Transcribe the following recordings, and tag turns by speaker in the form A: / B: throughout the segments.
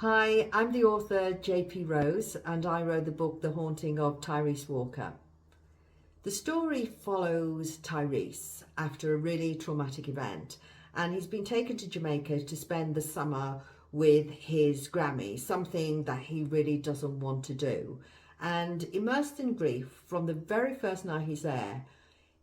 A: Hi, I'm the author JP Rose and I wrote the book The Haunting of Tyrese Walker. The story follows Tyrese after a really traumatic event, and he's been taken to Jamaica to spend the summer with his Grammy, something that he really doesn't want to do. And immersed in grief from the very first night he's there,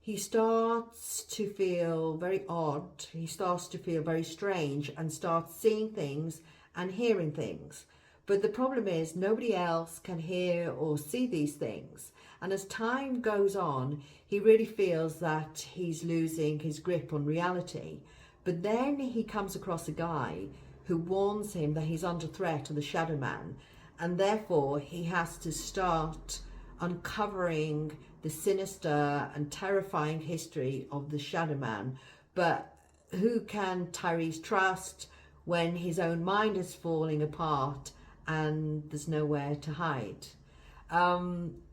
A: he starts to feel very odd, he starts to feel very strange and starts seeing things and hearing things. But the problem is nobody else can hear or see these things. And as time goes on, he really feels that he's losing his grip on reality. But then he comes across a guy who warns him that he's under threat of the Shadow Man, and therefore he has to start uncovering the sinister and terrifying history of the Shadow Man. But who can Tyrese trust when his own mind is falling apart and there's nowhere to hide?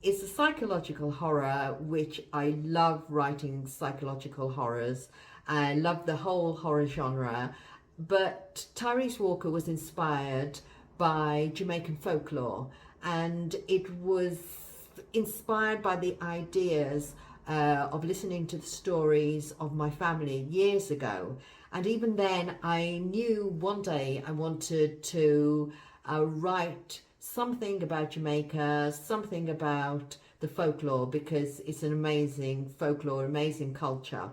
A: It's a psychological horror, which I love writing psychological horrors. I love the whole horror genre, but Tyrese Walker was inspired by Jamaican folklore, and it was inspired by the ideas of listening to the stories of my family years ago. And even then I knew one day I wanted to write something about Jamaica, something about the folklore, because it's an amazing folklore, amazing culture.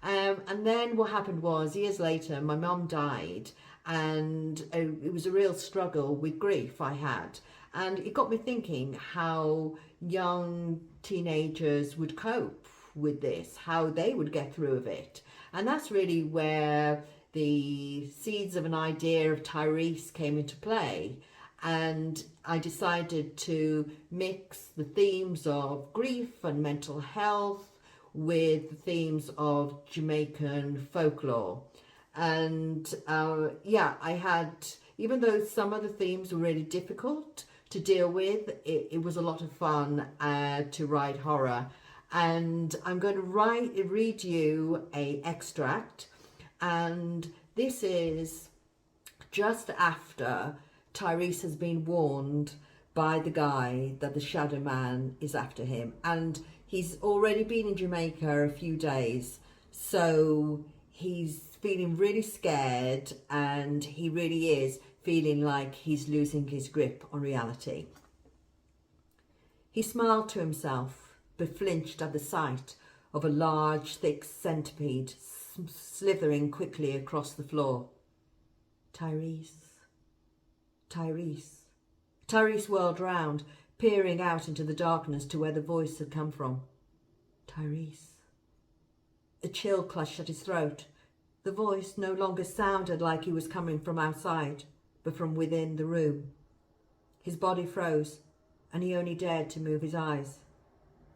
A: And then what happened was, years later, my mum died, and it was a real struggle with grief I had. And it got me thinking how young teenagers would cope with this, how they would get through of it. And that's really where the seeds of an idea of Tyrese came into play. And I decided to mix the themes of grief and mental health with the themes of Jamaican folklore. And I had, even though some of the themes were really difficult to deal with, it was a lot of fun to write horror. And I'm going to read you an extract, and this is just after Tyrese has been warned by the guy that the Shadow Man is after him, and he's already been in Jamaica a few days, so he's feeling really scared, and he really is feeling like he's losing his grip on reality. He smiled to himself, but flinched at the sight of a large, thick centipede slithering quickly across the floor. Tyrese. Tyrese. Tyrese whirled round, peering out into the darkness to where the voice had come from. Tyrese. A chill clutched at his throat. The voice no longer sounded like he was coming from outside, but from within the room. His body froze, and he only dared to move his eyes.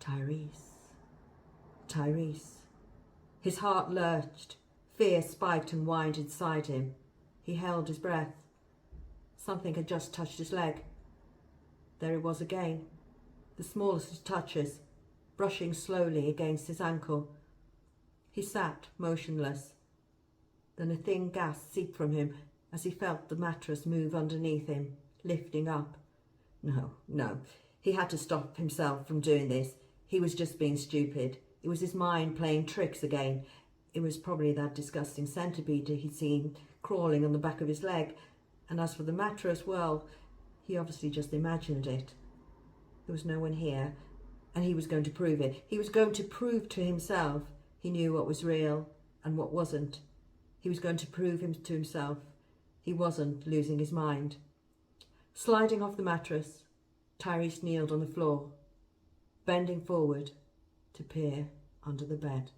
A: Tyrese. Tyrese. His heart lurched. Fear spiked and whined inside him. He held his breath. Something had just touched his leg. There it was again, the smallest of touches, brushing slowly against his ankle. He sat motionless. Then a thin gasp seeped from him as he felt the mattress move underneath him, lifting up. No, he had to stop himself from doing this. He was just being stupid. It was his mind playing tricks again. It was probably that disgusting centipede he'd seen crawling on the back of his leg. And as for the mattress, well, he obviously just imagined it. There was no one here, and he was going to prove it. He was going to prove to himself he knew what was real and what wasn't. He was going to prove to himself he wasn't losing his mind. Sliding off the mattress, Tyrese kneeled on the floor, bending forward to peer under the bed.